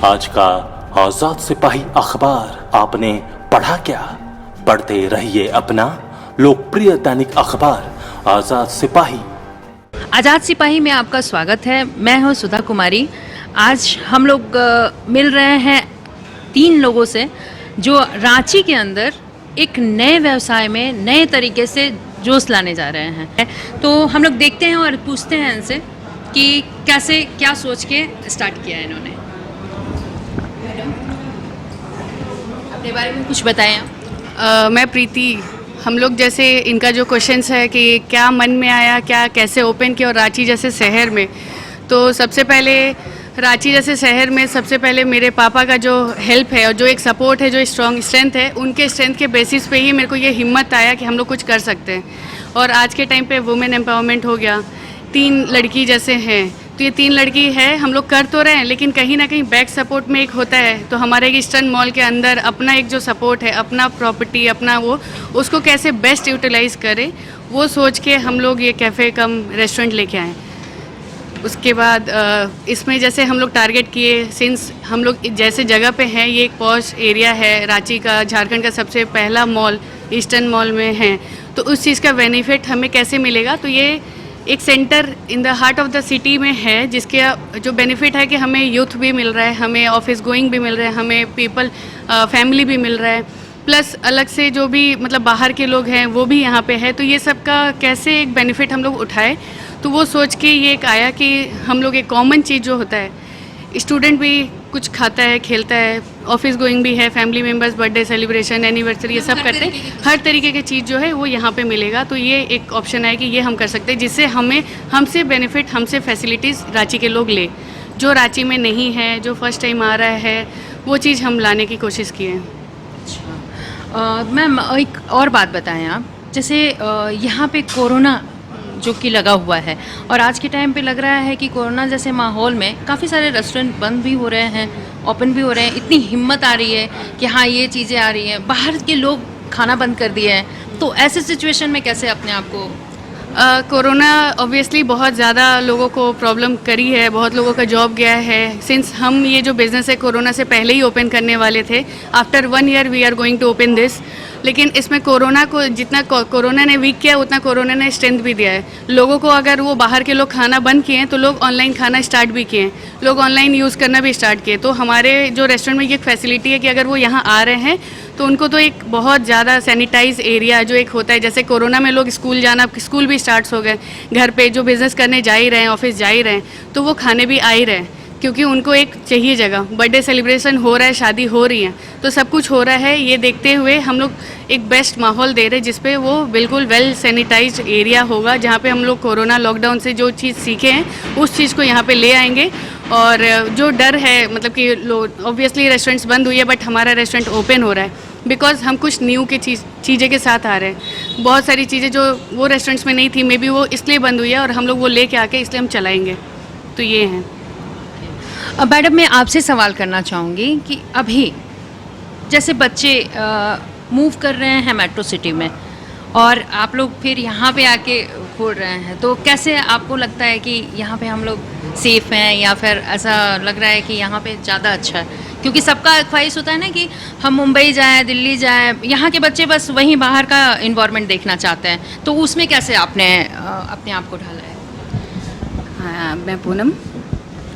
आज का आजाद सिपाही अखबार आपने पढ़ा क्या? पढ़ते रहिए अपना लोकप्रिय दैनिक अखबार आजाद सिपाही। आज़ाद सिपाही में आपका स्वागत है। मैं हूं सुधा कुमारी। आज हम लोग मिल रहे हैं 3 लोगों से जो रांची के अंदर एक नए व्यवसाय में नए तरीके से जोश लाने जा रहे हैं। तो हम लोग देखते हैं और पूछते हैं इनसे कि कैसे क्या सोच के स्टार्ट किया है इन्होंने। अपने बारे में कुछ बताएं आप। मैं प्रीति। हम लोग जैसे इनका जो क्वेश्चंस है कि क्या मन में आया, क्या कैसे ओपन किया और रांची जैसे शहर में, तो सबसे पहले रांची जैसे शहर में सबसे पहले मेरे पापा का जो हेल्प है और जो एक सपोर्ट है, जो स्ट्रॉन्ग स्ट्रेंथ है, उनके स्ट्रेंथ के बेसिस पे ही मेरे को ये हिम्मत आया कि हम लोग कुछ कर सकते हैं। और आज के टाइम पे वुमेन एम्पावरमेंट हो गया, 3 लड़की जैसे हैं, तो ये 3 लड़की है, हम लोग कर तो रहे हैं लेकिन कहीं ना कहीं बैक सपोर्ट में एक होता है। तो हमारे एक ईस्टर्न मॉल के अंदर अपना एक जो सपोर्ट है, अपना प्रॉपर्टी, अपना वो, उसको कैसे बेस्ट यूटिलाइज़ करें, वो सोच के हम लोग ये कैफ़े कम रेस्टोरेंट लेके आए। उसके बाद इसमें जैसे हम लोग टारगेट किए, सिंस हम लोग जैसे जगह पे हैं, ये एक पॉश एरिया है रांची का, झारखंड का सबसे पहला मॉल ईस्टर्न मॉल में है, तो उस चीज़ का बेनिफिट हमें कैसे मिलेगा। तो ये एक centre in the heart of the city में है, जिसके जो बेनिफिट है कि हमें यूथ भी मिल रहा है, हमें ऑफिस गोइंग भी मिल रहा है, हमें पीपल फैमिली भी मिल रहा है, प्लस अलग से जो भी मतलब बाहर के लोग हैं वो भी यहाँ पे है। तो ये सब का कैसे एक बेनिफिट हम लोग उठाए, तो वो सोच के ये एक आया कि हम लोग एक कॉमन चीज़ जो होता है, स्टूडेंट भी कुछ खाता है, खेलता है, ऑफिस गोइंग भी है, family members birthday celebration, anniversary, ये सब करते हैं, हर तरीके की चीज़ जो है वो यहाँ पे मिलेगा। तो ये एक ऑप्शन है कि ये हम कर सकते हैं, जिससे हमसे बेनिफिट, हमसे फैसिलिटीज़ रांची के लोग ले, जो रांची में नहीं है, जो फर्स्ट टाइम आ रहा है, वो चीज़ हम लाने की कोशिश की है। मैम एक और बात बताएं आप, जैसे यहाँ पे कोरोना जो कि लगा हुआ है और आज के टाइम पे लग रहा है कि कोरोना जैसे माहौल में काफ़ी सारे रेस्टोरेंट बंद भी हो रहे हैं, ओपन भी हो रहे हैं। इतनी हिम्मत आ रही है कि हाँ ये चीज़ें आ रही हैं, बाहर के लोग खाना बंद कर दिए हैं, तो ऐसे सिचुएशन में कैसे अपने आप को कोरोना ऑब्वियसली बहुत ज़्यादा लोगों को प्रॉब्लम करी है, बहुत लोगों का जॉब गया है। सिंस हम ये जो बिज़नेस है कोरोना से पहले ही ओपन करने वाले थे, after 1 year we are going to open this, लेकिन इसमें कोरोना को जितना कोरोना ने वीक किया उतना कोरोना ने स्ट्रेंथ भी दिया है लोगों को। अगर वो बाहर के लोग खाना बंद किए हैं तो लोग ऑनलाइन खाना स्टार्ट भी किए हैं, लोग ऑनलाइन यूज़ करना भी स्टार्ट किए। तो हमारे जो रेस्टोरेंट में ये फैसिलिटी है कि अगर वो यहाँ आ रहे हैं तो उनको तो एक बहुत ज़्यादा सैनिटाइज एरिया जो एक होता है, जैसे कोरोना में लोग स्कूल भी स्टार्ट हो गए, घर पे जो बिज़नेस करने जा ही रहे हैं, ऑफिस जा ही रहे हैं, तो वो खाने भी आ ही रहे हैं, क्योंकि उनको एक चाहिए जगह। बर्थडे सेलिब्रेशन हो रहा है, शादी हो रही है, तो सब कुछ हो रहा है। ये देखते हुए हम लोग एक बेस्ट माहौल दे रहे हैं, जिसपे वो बिल्कुल वेल सैनिटाइज्ड एरिया होगा, जहाँ पे हम लोग कोरोना लॉकडाउन से जो चीज़ सीखे हैं उस चीज़ को यहाँ पे ले आएंगे। और जो डर है, मतलब कि ऑब्वियसली रेस्टोरेंट्स बंद हुई है, बट हमारा रेस्टोरेंट ओपन हो रहा है बिकॉज हम कुछ न्यू की चीज़ें के साथ आ रहे हैं। बहुत सारी चीज़ें जो वो रेस्टोरेंट्स में नहीं थी, मे बी वो इसलिए बंद हुई है और हम लोग वो लेके आके इसलिए हम चलाएंगे। तो ये हैं। अब मैडम मैं आपसे सवाल करना चाहूँगी कि अभी जैसे बच्चे मूव कर रहे हैं मेट्रो सिटी में और आप लोग फिर यहाँ पे आके खोल रहे हैं, तो कैसे आपको लगता है कि यहाँ पे हम लोग सेफ़ हैं या फिर ऐसा लग रहा है कि यहाँ पे ज़्यादा अच्छा है? क्योंकि सबका ख्वाहिश होता है ना कि हम मुंबई जाएं, दिल्ली जाएं, यहाँ के बच्चे बस वहीं बाहर का इन्वायरमेंट देखना चाहते हैं, तो उसमें कैसे आपने अपने आप को ढाला है? हाँ, मैं पूनम।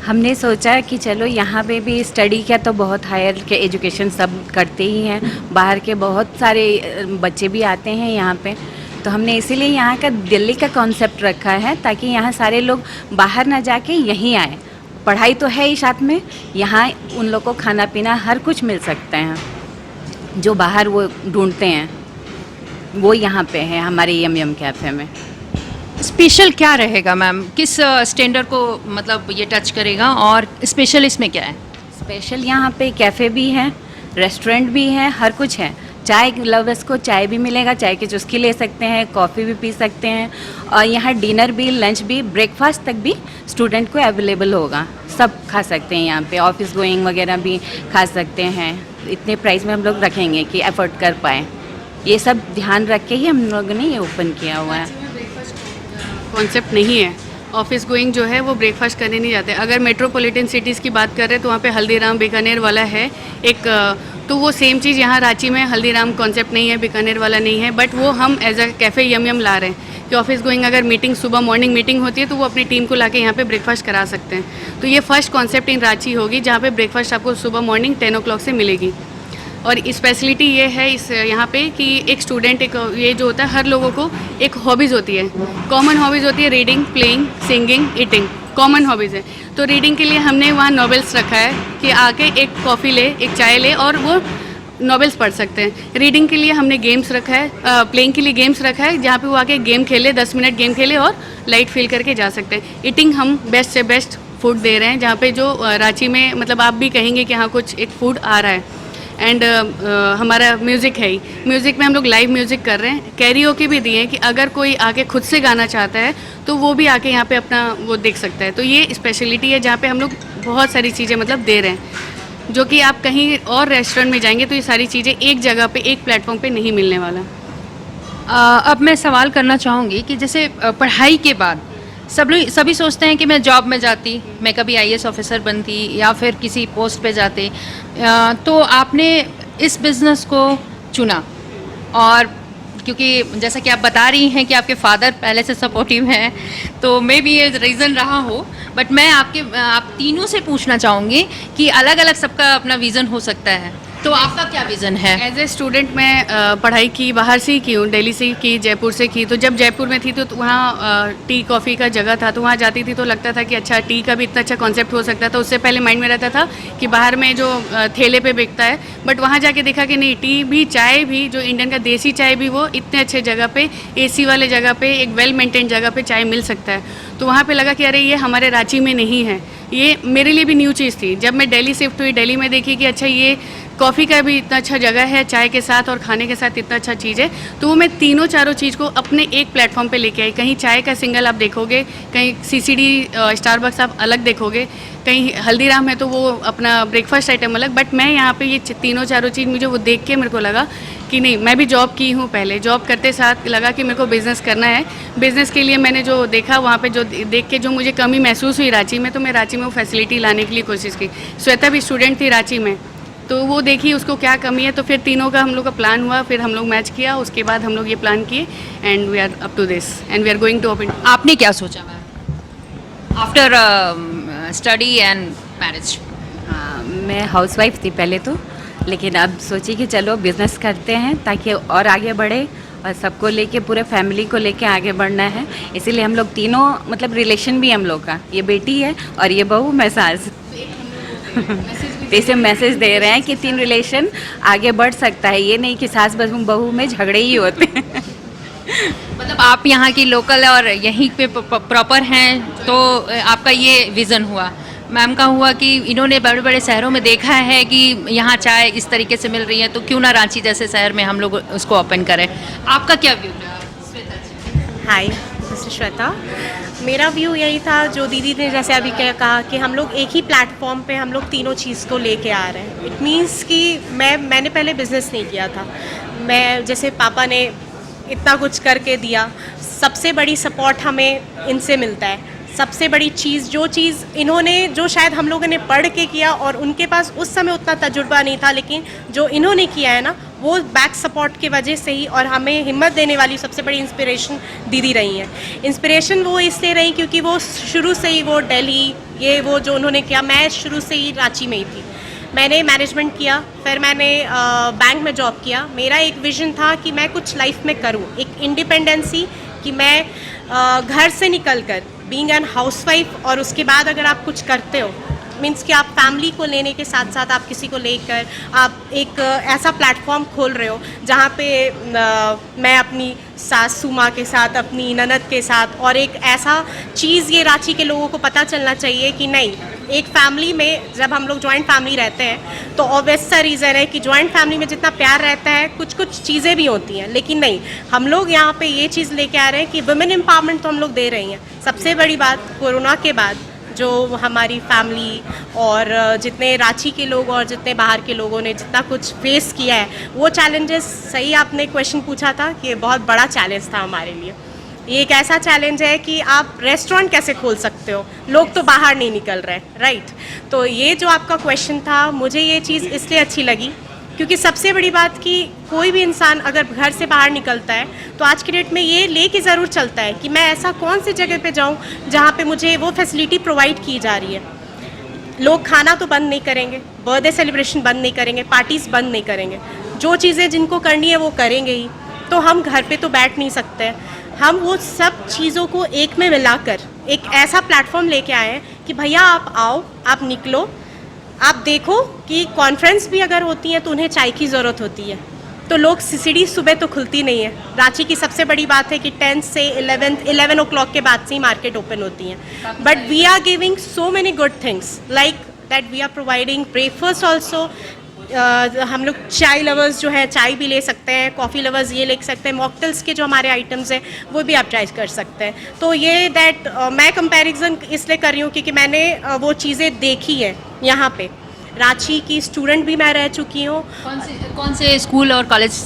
हमने सोचा कि चलो यहाँ पे भी स्टडी किया तो बहुत हायर के एजुकेशन सब करते ही हैं, बाहर के बहुत सारे बच्चे भी आते हैं यहाँ पे, तो हमने इसीलिए यहाँ का दिल्ली का कॉन्सेप्ट रखा है, ताकि यहाँ सारे लोग बाहर ना जाके यहीं आए। पढ़ाई तो है ही साथ में, यहाँ उन लोग को खाना पीना हर कुछ मिल सकता है, जो बाहर वो ढूंढते हैं वो यहाँ पे है हमारे यम कैफ़े में। स्पेशल क्या रहेगा मैम, किस स्टैंडर्ड को मतलब ये टच करेगा और स्पेशल इसमें क्या है? स्पेशल यहाँ पे कैफ़े भी है, रेस्टोरेंट भी है, हर कुछ है। चाय लवर्स को चाय भी मिलेगा, चाय की चुस्की ले सकते हैं, कॉफ़ी भी पी सकते हैं, और यहाँ डिनर भी, लंच भी, ब्रेकफास्ट तक भी स्टूडेंट को अवेलेबल होगा। सब खा सकते हैं यहाँ पे, ऑफिस गोइंग वगैरह भी खा सकते हैं। इतने प्राइस में हम लोग रखेंगे कि अफोर्ड कर पाएँ, ये सब ध्यान रख के ही हम लोगों ने ये ओपन किया हुआ है। कॉन्सेप्ट नहीं है, ऑफिस गोइंग जो है वो ब्रेकफास्ट करने नहीं जाते। अगर मेट्रोपॉलिटन सिटीज़ की बात कर रहे हैं तो वहाँ पे हल्दीराम बीकानेर वाला है एक, तो वो सेम चीज़ यहाँ रांची में हल्दीराम कॉन्सेप्ट नहीं है, बीकानेर वाला नहीं है, बट वो हम एज अ कैफ़े यम यम ला रहे हैं कि ऑफिस गोइंग अगर मीटिंग सुबह मॉर्निंग मीटिंग होती है तो वो अपनी टीम को लाके यहाँ पे ब्रेकफास्ट करा सकते हैं। तो ये फर्स्ट कॉन्सेप्ट इन रांची होगी जहाँ पे ब्रेकफास्ट आपको सुबह मॉर्निंग 10 o'clock से मिलेगी। और स्पेशलिटी ये है इस यहाँ पे कि एक स्टूडेंट, एक ये जो होता है हर लोगों को एक हॉबीज़ होती है, कॉमन हॉबीज़ होती है, reading, playing, singing, eating, common hobbies है। तो रीडिंग के लिए हमने वहाँ नॉवेल्स रखा है कि आके एक कॉफ़ी ले, एक चाय ले और वो नॉवेल्स पढ़ सकते हैं। रीडिंग के लिए हमने गेम्स रखा है, प्लेइंग के लिए गेम्स रखा है जहाँ पे वो आके गेम खेले, 10 मिनट गेम खेले और लाइट फील करके जा सकते हैं। ईटिंग हम बेस्ट से बेस्ट फूड दे रहे हैं जहाँ पे जो रांची में मतलब आप भी कहेंगे कि हाँ कुछ एक फूड आ रहा है। एंड हमारा म्यूज़िक है ही, म्यूज़िक में हम लोग लाइव म्यूज़िक कर रहे हैं। कैरियोके भी दिए हैं कि अगर कोई आके खुद से गाना चाहता है तो वो भी आके यहाँ पे अपना वो देख सकता है। तो ये स्पेशलिटी है जहाँ पे हम लोग बहुत सारी चीज़ें मतलब दे रहे हैं जो कि आप कहीं और रेस्टोरेंट में जाएंगे तो ये सारी चीज़ें एक जगह पे एक प्लेटफॉर्म पे नहीं मिलने वाला। अब मैं सवाल करना चाहूँगी कि जैसे पढ़ाई के बाद सभी सोचते हैं कि मैं जॉब में जाती, मैं कभी आईएएस ऑफिसर बनती या फिर किसी पोस्ट पे जाते, तो आपने इस बिज़नेस को चुना। और क्योंकि जैसा कि आप बता रही हैं कि आपके फादर पहले से सपोर्टिव हैं, तो मे बी ये रीज़न रहा हो, बट मैं आप तीनों से पूछना चाहूँगी कि अलग अलग सबका अपना विज़न हो सकता है, तो आपका क्या विज़न है? एज ए स्टूडेंट मैं पढ़ाई की बाहर से ही की हूँ, दिल्ली से की, जयपुर से की। तो जब जयपुर में थी तो वहाँ टी कॉफ़ी का जगह था, तो वहाँ जाती थी तो लगता था कि अच्छा टी का भी इतना अच्छा कॉन्सेप्ट हो सकता था। उससे पहले माइंड में रहता था कि बाहर में जो ठेले पे बिकता है, बट वहाँ जाके देखा कि नहीं, टी भी, चाय भी, जो इंडियन का देसी चाय भी वो इतने अच्छे जगह पे, एसी वाले जगह पे, एक वेल मेंटेन जगह पे चाय मिल सकता है। तो वहाँ पे लगा कि अरे ये हमारे रांची में नहीं है। ये मेरे लिए भी न्यू चीज़ थी। जब मैं दिल्ली शिफ्ट हुई, दिल्ली में देखी कि अच्छा ये कॉफ़ी का भी इतना अच्छा जगह है, चाय के साथ और खाने के साथ इतना अच्छा चीज़ है, तो वो मैं तीनों चारों चीज़ को अपने एक प्लेटफॉर्म पे लेके आई। कहीं चाय का सिंगल आप देखोगे, कहीं सीसीडी स्टारबक्स आप अलग देखोगे, कहीं हल्दीराम है तो वो अपना ब्रेकफास्ट आइटम अलग, बट मैं यहाँ पे ये तीनों चारों चीज़ मुझे वो देख के मेरे को लगा कि नहीं, मैं भी जॉब की हूँ पहले, जॉब करते साथ लगा कि मेरे को बिज़नेस करना है। बिज़नेस के लिए मैंने जो देखा वहाँ पे, जो देख के जो मुझे कमी महसूस हुई रांची में, तो मैं रांची में वो फैसिलिटी लाने के लिए कोशिश की। श्वेता भी स्टूडेंट थी रांची में, तो वो देखी उसको क्या कमी है, तो फिर तीनों का हम लोग का प्लान हुआ, फिर हम लोग मैच किया, उसके बाद हम लोग ये प्लान किए and we are up to this and we are going to open. आपने क्या सोचा ma'am after study and marriage? मैं हाउसवाइफ थी पहले तो, लेकिन अब सोची कि चलो बिज़नेस करते हैं ताकि और आगे बढ़े और सबको लेके, पूरे फैमिली को लेके आगे बढ़ना है। इसीलिए हम लोग तीनों, मतलब रिलेशन भी हम लोग का, ये बेटी है और ये बहू, मैं सास, तो इसे मैसेज दे रहे हैं कि तीन रिलेशन आगे बढ़ सकता है। ये नहीं कि सास बहू में झगड़े ही होते हैं। मतलब आप यहाँ की लोकल और यहीं पे प्रॉपर हैं, तो आपका ये विज़न हुआ। मैम का हुआ कि इन्होंने बड़े बड़े शहरों में देखा है कि यहाँ चाय इस तरीके से मिल रही है, तो क्यों ना रांची जैसे शहर में हम लोग उसको ओपन करें। आपका क्या व्यू है? हाय, दिस इज श्वेता। मेरा व्यू यही था जो दीदी ने जैसे अभी क्या कहा कि हम लोग एक ही प्लेटफॉर्म पे हम लोग तीनों चीज़ को लेके आ रहे हैं। इट मीन्स कि मैंने पहले बिज़नेस नहीं किया था। मैं जैसे पापा ने इतना कुछ करके दिया, सबसे बड़ी सपोर्ट हमें इनसे मिलता है। सबसे बड़ी चीज़, जो चीज़ इन्होंने, जो शायद हम लोगों ने पढ़ के किया और उनके पास उस समय उतना तजुर्बा नहीं था, लेकिन जो इन्होंने किया है ना, वो बैक सपोर्ट की वजह से ही, और हमें हिम्मत देने वाली सबसे बड़ी इंस्पिरेशन दीदी रही हैं। इंस्पिरेशन वो इसलिए रही क्योंकि वो शुरू से ही, वो दिल्ली, ये वो जो उन्होंने किया, मैं शुरू से ही रांची में ही थी। मैंने मैनेजमेंट किया, फिर मैंने बैंक में जॉब किया। मेरा एक विज़न था कि मैं कुछ लाइफ में करूं, एक इंडिपेंडेंसी, कि मैं घर से निकल कर बीइंग एन हाउसवाइफ, और उसके बाद अगर आप कुछ करते हो, मीन्स कि आप फैमिली को लेने के साथ साथ आप किसी को लेकर आप एक ऐसा प्लेटफॉर्म खोल रहे हो जहाँ पे मैं अपनी सासू माँ के साथ, अपनी ननद के साथ, और एक ऐसा चीज़ ये रांची के लोगों को पता चलना चाहिए कि नहीं, एक फैमिली में जब हम लोग जॉइंट फैमिली रहते हैं तो ऑब्वियस सा रीज़न है कि जॉइंट फैमिली में जितना प्यार रहता है, कुछ कुछ चीज़ें भी होती हैं, लेकिन नहीं, हम लोग यहाँ पे ये चीज़ लेके आ रहे हैं कि वुमेन एम्पावरमेंट तो हम लोग दे रही हैं। सबसे बड़ी बात, कोरोना के बाद जो हमारी फैमिली और जितने रांची के लोग और जितने बाहर के लोगों ने जितना कुछ फेस किया है, वो चैलेंजेस, सही आपने क्वेश्चन पूछा था कि बहुत बड़ा चैलेंज था हमारे लिए। ये एक ऐसा चैलेंज है कि आप रेस्टोरेंट कैसे खोल सकते हो, लोग तो बाहर नहीं निकल रहे, राइट। तो ये जो आपका क्वेश्चन था, मुझे ये चीज़ इसलिए अच्छी लगी क्योंकि सबसे बड़ी बात कि कोई भी इंसान अगर घर से बाहर निकलता है तो आज की डेट में ये लेके ज़रूर चलता है कि मैं ऐसा कौन सी जगह पे जाऊँ जहाँ पे मुझे वो फैसिलिटी प्रोवाइड की जा रही है। लोग खाना तो बंद नहीं करेंगे, बर्थडे सेलिब्रेशन बंद नहीं करेंगे, पार्टीज़ बंद नहीं करेंगे, जो चीज़ें जिनको करनी है वो करेंगे ही। तो हम घर पे तो बैठ नहीं सकते हैं, हम वो सब चीज़ों को एक में मिलाकर एक ऐसा प्लेटफॉर्म लेके आए हैं कि भैया आप आओ, आप निकलो, आप देखो कि कॉन्फ्रेंस भी अगर होती है तो उन्हें चाय की ज़रूरत होती है, तो लोग सीसीडी सुबह तो खुलती नहीं है। रांची की सबसे बड़ी बात है कि 10 से 11 o'clock के बाद से ही मार्केट ओपन होती हैं। But we are giving so many good things like that we are providing breakfast also. हम लोग चाय लवर्स जो है चाय भी ले सकते हैं, कॉफ़ी लवर्स ये ले सकते हैं, मॉकटेल्स के जो हमारे आइटम्स हैं वो भी आप ट्राई कर सकते हैं। तो ये दैट मैं कंपैरिजन इसलिए कर रही हूँ क्योंकि मैंने वो चीज़ें देखी है यहाँ पे। रांची की स्टूडेंट भी मैं रह चुकी हूँ। कौन से स्कूल और कॉलेज?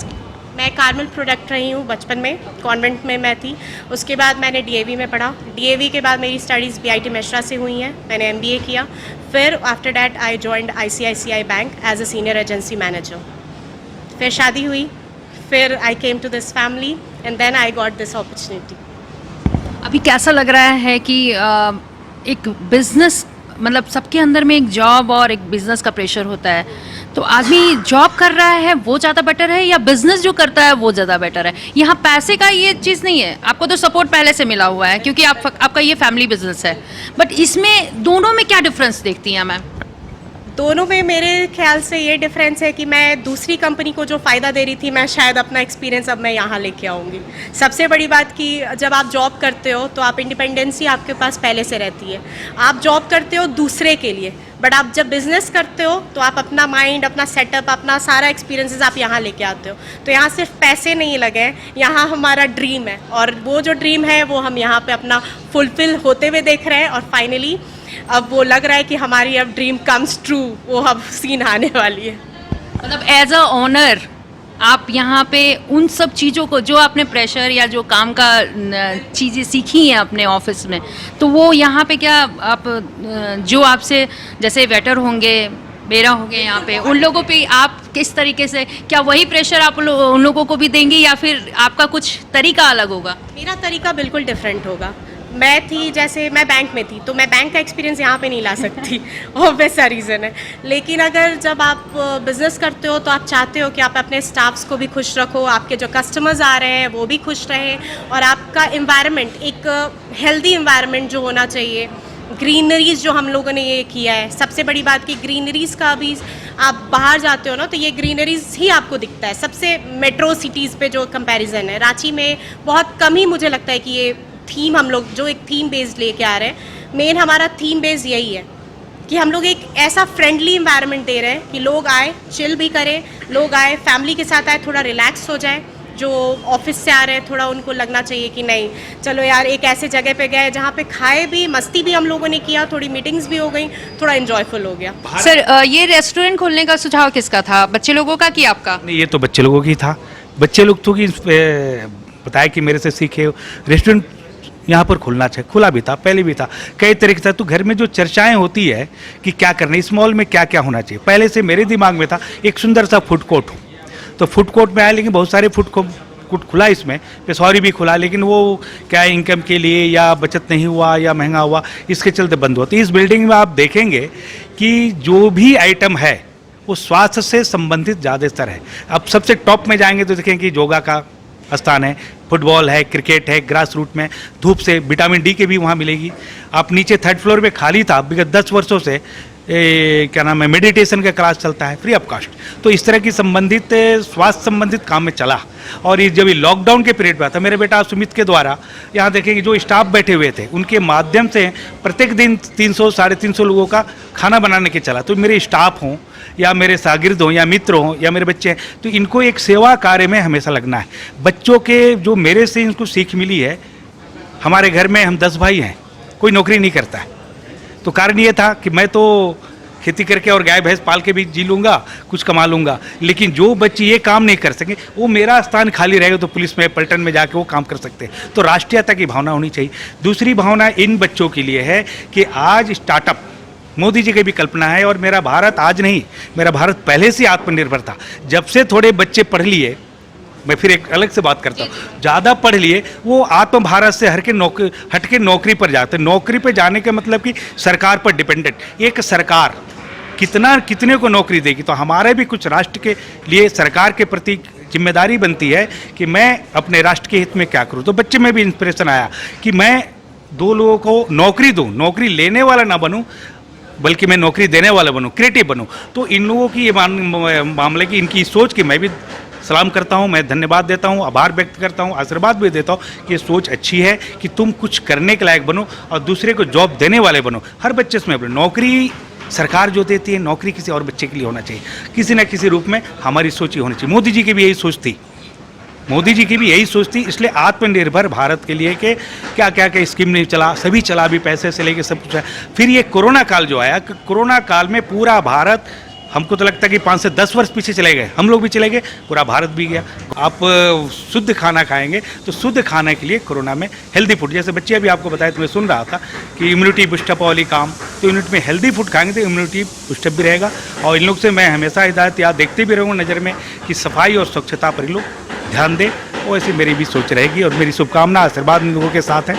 मैं कार्मल प्रोडक्ट रही हूँ बचपन में, कॉन्वेंट में मैं थी। उसके बाद मैंने डीएवी में पढ़ा, डीएवी के बाद मेरी स्टडीज़ बीआईटी मिश्रा से हुई हैं, मैंने एमबीए किया। फिर after that I joined ICICI bank as a senior agency manager. फिर शादी हुई, फिर I came to this family and then I got this opportunity. अभी कैसा लग रहा है कि एक बिजनेस, मतलब सबके अंदर में एक जॉब और एक बिजनेस का प्रेशर होता है, तो आदमी जॉब कर रहा है वो ज़्यादा बेटर है या बिजनेस जो करता है वो ज़्यादा बेटर है? यहाँ पैसे का ये चीज़ नहीं है, आपको तो सपोर्ट पहले से मिला हुआ है क्योंकि आपका ये फैमिली बिजनेस है, बट इसमें दोनों में क्या डिफरेंस देखती हैं मैम? दोनों में मेरे ख्याल से ये डिफरेंस है कि मैं दूसरी कंपनी को जो फ़ायदा दे रही थी, मैं शायद अपना एक्सपीरियंस अब मैं यहाँ लेके आऊँगी। सबसे बड़ी बात कि जब आप जॉब करते हो तो आप इंडिपेंडेंसी आपके पास पहले से रहती है। आप जॉब करते हो दूसरे के लिए, बट आप जब बिज़नेस करते हो तो आप अपना माइंड, अपना सेटअप, अपना सारा एक्सपीरियंसेस आप यहाँ लेके आते हो। तो यहाँ सिर्फ पैसे नहीं लगे, यहाँ हमारा ड्रीम है और वो जो ड्रीम है वो हम यहाँ पे अपना फुलफिल होते हुए देख रहे हैं और फाइनली अब वो लग रहा है कि हमारी अब ड्रीम कम्स ट्रू, वो अब सीन आने वाली है। मतलब एज अ ओनर आप यहाँ पे उन सब चीज़ों को जो आपने प्रेशर या जो काम का चीज़ें सीखी हैं अपने ऑफिस में, तो वो यहाँ पे क्या आप जो आपसे जैसे वेटर होंगे, मेरा हो गया यहाँ पे, उन लोगों पे आप किस तरीके से, क्या वही प्रेशर आप उन लोगों को भी देंगे या फिर आपका कुछ तरीका अलग होगा? मेरा तरीका बिल्कुल डिफरेंट होगा। मैं थी, जैसे मैं बैंक में थी तो मैं बैंक का एक्सपीरियंस यहाँ पे नहीं ला सकती, ऑब्वियस सा रीज़न है। लेकिन अगर जब आप बिज़नेस करते हो तो आप चाहते हो कि आप अपने स्टाफ्स को भी खुश रखो, आपके जो कस्टमर्स आ रहे हैं वो भी खुश रहें और आपका एनवायरनमेंट एक हेल्दी एनवायरनमेंट जो होना चाहिए। ग्रीनरीज जो हम लोगों ने ये किया है, सबसे बड़ी बात कि ग्रीनरीज़ का भी आप बाहर जाते हो ना तो ये ग्रीनरीज ही आपको दिखता है। सबसे मेट्रो सिटीज़ पे जो कंपैरिजन है, रांची में बहुत कम ही मुझे लगता है कि ये थीम हम लोग जो एक थीम बेस्ड लेके आ रहे हैं। मेन हमारा थीम बेस्ड यही है कि हम लोग एक ऐसा फ्रेंडली एनवायरनमेंट दे रहे हैं कि लोग आए, चिल भी करें, लोग आए फैमिली के साथ आए, थोड़ा रिलैक्स हो जाए। जो ऑफिस से आ रहे हैं थोड़ा उनको लगना चाहिए कि नहीं चलो यार एक ऐसे जगह पे गए जहाँ पे खाए भी, मस्ती भी हम लोगों ने किया, थोड़ी मीटिंग्स भी हो गई, थोड़ा एंजॉयफुल हो गया। सर ये रेस्टोरेंट खोलने का सुझाव किसका था, बच्चे लोगों का कि आपका? नहीं, ये तो बच्चे लोगों की था। बच्चे लोग तो कि बताया कि मेरे से सीखे रेस्टोरेंट यहाँ पर खुलना चाहिए, खुला भी था, पहले भी था, कई तरीके से। तो घर में जो चर्चाएं होती है कि क्या करना, इस मॉल में क्या क्या होना चाहिए, पहले से मेरे दिमाग में था एक सुंदर सा फूड कोर्ट हो। तो फूड कोर्ट में आया, लेकिन बहुत सारे फूड कोर्ट खुला, इसमें पेशवारी भी खुला, लेकिन वो क्या इनकम के लिए या बचत नहीं हुआ या महंगा हुआ, इसके चलते बंद हुआ। तो इस बिल्डिंग में आप देखेंगे कि जो भी आइटम है वो स्वास्थ्य से संबंधित ज़्यादातर है। अब सबसे टॉप में जाएंगे तो देखेंगे कि योगा का स्थान है, फुटबॉल है, क्रिकेट है, ग्रास रूट में धूप से विटामिन डी के भी वहाँ मिलेगी। आप नीचे 3rd फ्लोर पे खाली था, विगत 10 वर्षों से क्या नाम है मेडिटेशन का क्लास चलता है फ्री ऑफ कास्ट। तो इस तरह की संबंधित स्वास्थ्य संबंधित काम में चला। और ये जब लॉकडाउन के पीरियड में था, मेरे बेटा सुमित के द्वारा यहाँ देखेंगे जो स्टाफ बैठे हुए थे उनके माध्यम से प्रत्येक दिन 300 साढ़े 300 लोगों का खाना बनाने के चला। तो मेरे स्टाफ हों या मेरे शागिर्द हों या मित्र हों या मेरे बच्चे हैं, तो इनको एक सेवा कार्य में हमेशा लगना है। बच्चों के जो मेरे से इनको सीख मिली है, हमारे घर में हम 10 भाई हैं, कोई नौकरी नहीं करता है। तो कारण ये था कि मैं तो खेती करके और गाय भैंस पाल के भी जी लूँगा, कुछ कमा लूँगा। लेकिन जो बच्चे ये काम नहीं कर सके, वो मेरा स्थान खाली रहेगा तो पुलिस में पलटन में जाके वो काम कर सकते हैं। तो राष्ट्रीयता की भावना होनी चाहिए। दूसरी भावना इन बच्चों के लिए है कि आज स्टार्टअप मोदी जी की भी कल्पना है, और मेरा भारत आज नहीं, मेरा भारत पहले से आत्मनिर्भर था। जब से थोड़े बच्चे पढ़ लिए, मैं फिर एक अलग से बात करता हूँ, ज़्यादा पढ़ लिए वो आत्म भारत से हट के नौकरी पर जाते। नौकरी पर जाने का मतलब कि सरकार पर डिपेंडेंट। एक सरकार कितने को नौकरी देगी? तो हमारे भी कुछ राष्ट्र के लिए सरकार के प्रति जिम्मेदारी बनती है कि मैं अपने राष्ट्र के हित में क्या करूँ। तो बच्चे में भी इंस्पिरेशन आया कि मैं 2 लोगों को नौकरी दूँ, नौकरी लेने वाला ना बनूँ बल्कि मैं नौकरी देने वाला बनूँ, क्रिएटिव बनूँ। तो इन लोगों की ये मामले की इनकी सोच की मैं भी सलाम करता हूँ, मैं धन्यवाद देता हूँ, आभार व्यक्त करता हूँ, आशीर्वाद भी देता हूँ कि ये सोच अच्छी है कि तुम कुछ करने के लायक बनो और दूसरे को जॉब देने वाले बनो। हर बच्चे इसमें नौकरी सरकार जो देती है, नौकरी किसी और बच्चे के लिए होना चाहिए, किसी न किसी रूप में हमारी सोच ही होनी चाहिए। मोदी जी की भी यही सोच थी, मोदी जी की भी यही सोच थी। इसलिए आत्मनिर्भर भारत के लिए कि क्या क्या क्या स्कीम नहीं चला, सभी चला भी, पैसे से लेके सब कुछ है। फिर ये कोरोना काल जो आया, कोरोना काल में पूरा भारत, हमको तो लगता है कि 5 से 10 वर्ष पीछे चले गए, हम लोग भी चले गए, पूरा भारत भी गया। आप शुद्ध खाना खाएंगे तो शुद्ध खाने के लिए कोरोना में हेल्दी फूड, जैसे बच्चे अभी आपको बताया, तो मैं सुन रहा था कि इम्यूनिटी बुस्टअप वाली काम, तो इम्यूनिटी में हेल्दी फूड खाएंगे तो इम्यूनिटी बुस्टअप भी रहेगा। और इन लोग से मैं हमेशा हिदायत याद देखते भी रहूँगा नज़र में कि सफाई और स्वच्छता पर इन लोग ध्यान दें। वो ऐसी मेरी भी सोच रहेगी और मेरी शुभकामना आशीर्वाद इन लोगों के साथ है।